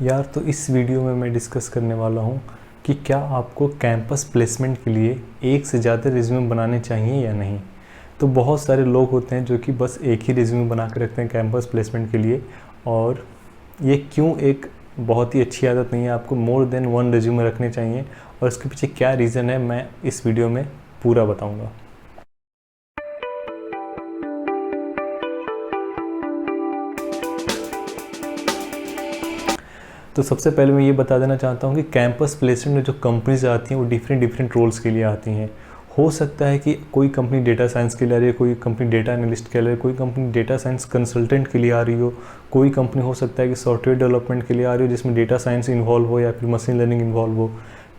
यार तो इस वीडियो में मैं डिस्कस करने वाला हूँ कि क्या आपको कैंपस प्लेसमेंट के लिए एक से ज़्यादा रिज्यूमे बनाने चाहिए या नहीं। तो बहुत सारे लोग होते हैं जो कि बस एक ही रिज्यूमे बना के रखते हैं कैंपस प्लेसमेंट के लिए, और ये क्यों एक बहुत ही अच्छी आदत नहीं है। आपको मोर देन वन रिज्यूमे रखने चाहिए और इसके पीछे क्या रीज़न है मैं इस वीडियो में पूरा बताऊँगा। तो सबसे पहले मैं ये बता देना चाहता हूँ कि कैंपस प्लेसमेंट में जो कंपनीज आती हैं वो डिफरेंट रोल्स के लिए आती हैं। हो सकता है कि कोई कंपनी डेटा साइंस के लिए आ रही है, कोई कंपनी डेटा एनालिस्ट के लिए, कोई कंपनी डेटा साइंस कंसल्टेंट के लिए आ रही हो, कोई कंपनी हो सकता है कि सॉफ्टवेयर डेवलपमेंट के लिए आ रही हो जिसमें डेटा साइंस इन्वॉल्व हो या फिर मशीन लर्निंग इन्वॉल्व हो।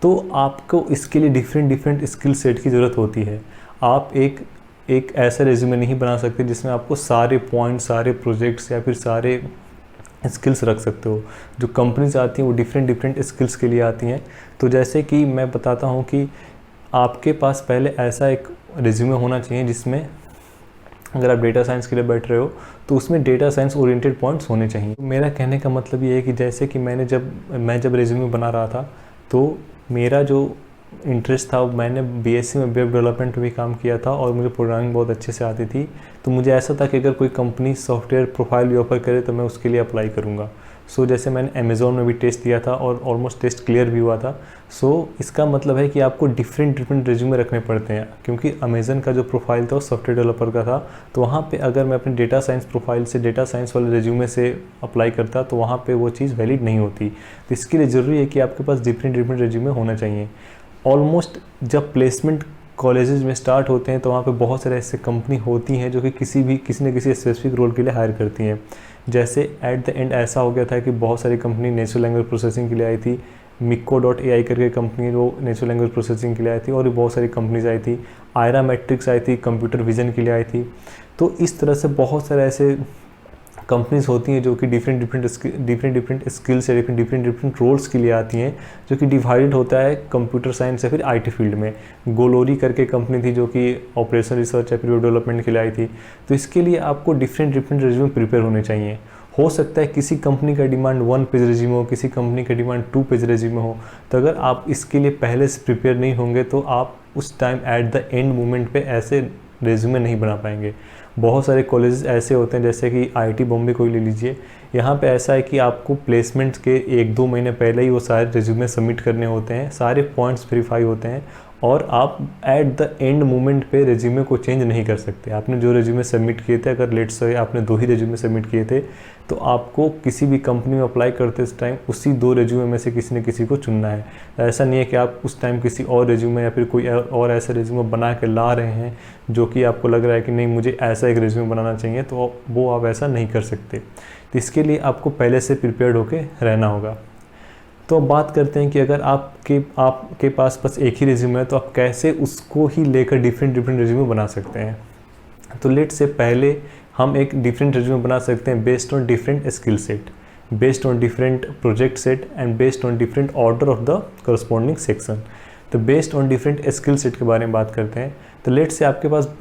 तो आपको इसके लिए डिफरेंट स्किल सेट की ज़रूरत होती है। आप एक ऐसा रेज्यूमे नहीं बना सकते जिसमें आपको सारे पॉइंट, सारे प्रोजेक्ट्स या फिर सारे स्किल्स रख सकते हो। जो कंपनीज आती हैं वो डिफरेंट स्किल्स के लिए आती हैं। तो जैसे कि मैं बताता हूँ कि आपके पास पहले ऐसा एक रिज्यूमे होना चाहिए जिसमें अगर आप डेटा साइंस के लिए बैठ रहे हो तो उसमें डेटा साइंस ओरिएंटेड पॉइंट्स होने चाहिए। मेरा कहने का मतलब ये है कि जैसे कि मैं जब रिज्यूमे बना रहा था तो मेरा जो इंटरेस्ट था, मैंने बीएससी में वेब डेवलपमेंट में भी काम किया था और मुझे प्रोग्रामिंग बहुत अच्छे से आती थी। तो मुझे ऐसा था कि अगर कोई कंपनी सॉफ्टवेयर प्रोफाइल भी ऑफर करे तो मैं उसके लिए अप्लाई करूँगा। जैसे मैंने अमेज़ॉन में भी टेस्ट दिया था और ऑलमोस्ट टेस्ट क्लियर भी हुआ था। इसका मतलब है कि आपको डिफरेंट रिज्यूमे रखने पड़ते हैं, क्योंकि अमेज़न का जो प्रोफाइल था वो सॉफ्टवेयर डेवलपर का था। तो वहाँ पे अगर मैं अपने डेटा साइंस प्रोफाइल से डेटा साइंस वाले रिज्यूमे से अप्लाई करता तो वहाँ पे वो चीज़ वैलिड नहीं होती। तो इसके लिए ज़रूरी है कि आपके पास डिफरेंट रिज्यूमे होना चाहिए। ऑलमोस्ट जब प्लेसमेंट कॉलेजेस में स्टार्ट होते हैं तो वहाँ पे बहुत सारे ऐसे कंपनी होती हैं जो कि किसी न किसी स्पेसिफिक रोल के लिए हायर करती हैं। जैसे एट द एंड ऐसा हो गया था कि बहुत सारी कंपनी नेचुरल लैंग्वेज प्रोसेसिंग के लिए आई थी। Miko.ai करके कंपनी वो नेचुरल लैंग्वेज प्रोसेसिंग के लिए आई थी, और भी बहुत सारी कंपनीज आई थी। आयरा मैट्रिक्स आई थी, कंप्यूटर विजन के लिए आई थी। तो इस तरह से बहुत सारे ऐसे कंपनीज होती हैं जो कि डिफरेंट स्किल्स या डिफरेंट रोल्स के लिए आती हैं, जो कि डिवाइडेड होता है कंप्यूटर साइंस या फिर आईटी फील्ड में। गोलोरी करके कंपनी थी जो कि ऑपरेशन रिसर्च या फिर वेब डेवलपमेंट के लिए आई थी। तो इसके लिए आपको डिफरेंट रिज्यूमे प्रिपेयर होने चाहिए। हो सकता है किसी कंपनी का डिमांड 1 पेज रिज्यूमे हो, किसी कंपनी का डिमांड 2 पेज रिज्यूमे हो। तो अगर आप इसके लिए पहले से प्रिपेयर नहीं होंगे तो आप उस time at the end moment पे ऐसे रेज्यूमे नहीं बना पाएंगे। बहुत सारे कॉलेजेस ऐसे होते हैं, जैसे कि आईआईटी बॉम्बे को ही ले लीजिए। यहाँ पे ऐसा है कि आपको प्लेसमेंट्स के 1-2 महीने पहले ही वो सारे रेज्यूमे सबमिट करने होते हैं, सारे पॉइंट्स वेरीफाई होते हैं, और आप एट द एंड मोमेंट पे रेज्यूमे को चेंज नहीं कर सकते। आपने जो रेज्यूमे सबमिट किए थे, अगर लेट्स से आपने 2 ही रेज्यूमे सबमिट किए थे, तो आपको किसी भी कंपनी में अप्लाई करते इस टाइम उसी 2 रेज्यूमे में से किसी न किसी को चुनना है। ऐसा नहीं है कि आप उस टाइम किसी और रेज्यूमे या फिर कोई और ऐसा रेज्यूमे बना के ला रहे हैं जो कि आपको लग रहा है कि नहीं मुझे ऐसा एक रेज्यूमे बनाना चाहिए, तो वो आप ऐसा नहीं कर सकते। तो इसके लिए आपको पहले से प्रिपेयर्ड होकर रहना होगा। तो अब बात करते हैं कि अगर आपके पास बस एक ही रिज्यूमे है तो आप कैसे उसको ही लेकर डिफरेंट रिज्यूमे बना सकते हैं। तो लेट से पहले हम एक डिफरेंट रिज्यूमे बना सकते हैं based on different skill set, based on different project set and based on different order of the corresponding section. तो based on different skill set के बारे में बात करते हैं। तो लेट से आपके पास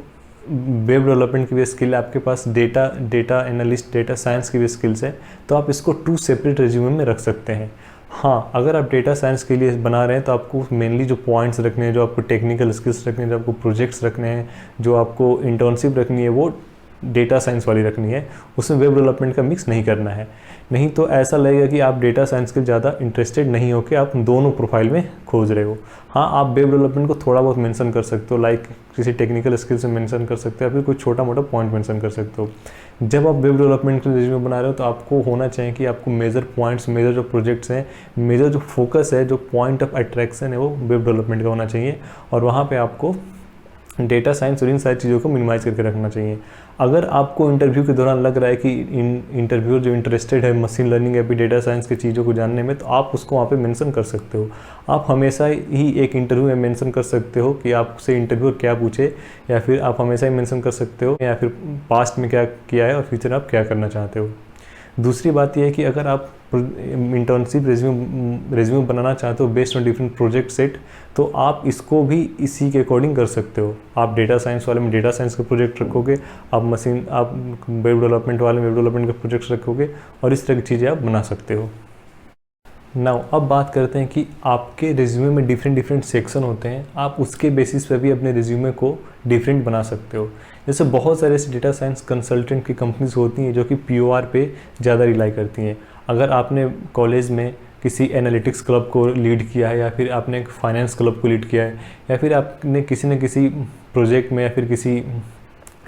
वेब डेवलपमेंट की भी स्किल है, आपके पास डेटा एनालिस्ट, डेटा साइंस की भी स्किल्स है, तो आप इसको 2 सेपरेट रिज्यूमे में रख सकते हैं। हाँ, अगर आप डेटा साइंस के लिए बना रहे हैं तो आपको मेनली जो पॉइंट्स रखने हैं, जो आपको टेक्निकल स्किल्स रखने हैं, जो आपको प्रोजेक्ट्स रखने हैं, जो आपको इंटर्नशिप रखनी है, वो डेटा साइंस वाली रखनी है। उसमें वेब डेवलपमेंट का मिक्स नहीं करना है। नहीं तो ऐसा लगेगा कि आप डेटा साइंस के ज़्यादा इंटरेस्टेड नहीं हो कि आप दोनों प्रोफाइल में खोज रहे हो। हाँ, आप वेब डेवलपमेंट को थोड़ा बहुत मेंशन कर सकते हो, लाइक किसी टेक्निकल स्किल से मेंशन कर सकते हो या फिर कोई छोटा मोटा पॉइंट मेंशन कर सकते हो। जब आप वेब डेवलपमेंट के रिज्यूमे बना रहे हो तो आपको होना चाहिए कि आपको मेजर पॉइंट्स, मेजर जो प्रोजेक्ट्स हैं, मेजर जो फोकस है, जो पॉइंट ऑफ अट्रैक्शन है, वो वेब डेवलपमेंट का होना चाहिए। और वहाँ पे आपको डेटा साइंस और इन सारी चीज़ों को मिनिमाइज़ करके रखना चाहिए। अगर आपको इंटरव्यू के दौरान लग रहा है कि इंटरव्यूअर जो इंटरेस्टेड है मशीन लर्निंग या फिर डेटा साइंस की चीज़ों को जानने में, तो आप उसको वहाँ पे मेंशन कर सकते हो। आप हमेशा ही एक इंटरव्यू में मेंशन कर सकते हो कि आपसे इंटरव्यूअर क्या पूछे, या फिर आप हमेशा ही मेंशन कर सकते हो या फिर पास्ट में क्या किया है और फ्यूचर आप क्या करना चाहते हो। दूसरी बात यह है कि अगर आप इंटर्नशिप रेज्यूमे बनाना चाहते हो based on different project set, तो आप इसको भी इसी के अकॉर्डिंग कर सकते हो। आप डेटा साइंस वाले में डेटा साइंस का प्रोजेक्ट रखोगे, आप वेब डेवलपमेंट वाले में वेब डेवलपमेंट का प्रोजेक्ट रखोगे, और इस तरह की चीज़ें आप बना सकते हो। नाउ अब बात करते हैं कि आपके रिज्यूमे में डिफरेंट सेक्शन होते हैं, आप उसके बेसिस पे भी अपने रिज्यूमे को डिफरेंट बना सकते हो। जैसे बहुत सारे ऐसे डेटा साइंस कंसल्टेंट की कंपनीज होती हैं जो कि पीओआर पे ज़्यादा रिलाई करती हैं। अगर आपने कॉलेज में किसी एनालिटिक्स क्लब को लीड किया है, या फिर आपने एक फाइनेंस क्लब को लीड किया है, या फिर आपने किसी न किसी प्रोजेक्ट में या फिर किसी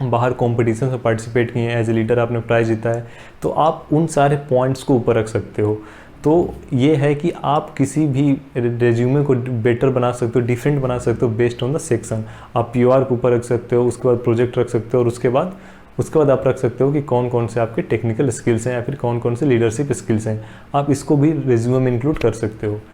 बाहर कॉम्पिटिशन में पार्टिसिपेट किए हैं, एज ए लीडर आपने प्राइज़ जीता है, तो आप उन सारे पॉइंट्स को ऊपर रख सकते हो। तो ये है कि आप किसी भी रेज्यूमे को बेटर बना सकते हो, डिफरेंट बना सकते हो बेस्ड ऑन द सेक्शन। आप पीओआर के ऊपर रख सकते हो, उसके बाद प्रोजेक्ट रख सकते हो, और उसके बाद आप रख सकते हो कि कौन कौन से आपके टेक्निकल स्किल्स हैं या फिर कौन कौन से लीडरशिप स्किल्स हैं। आप इसको भी रेज्यूमे में इंक्लूड कर सकते हो।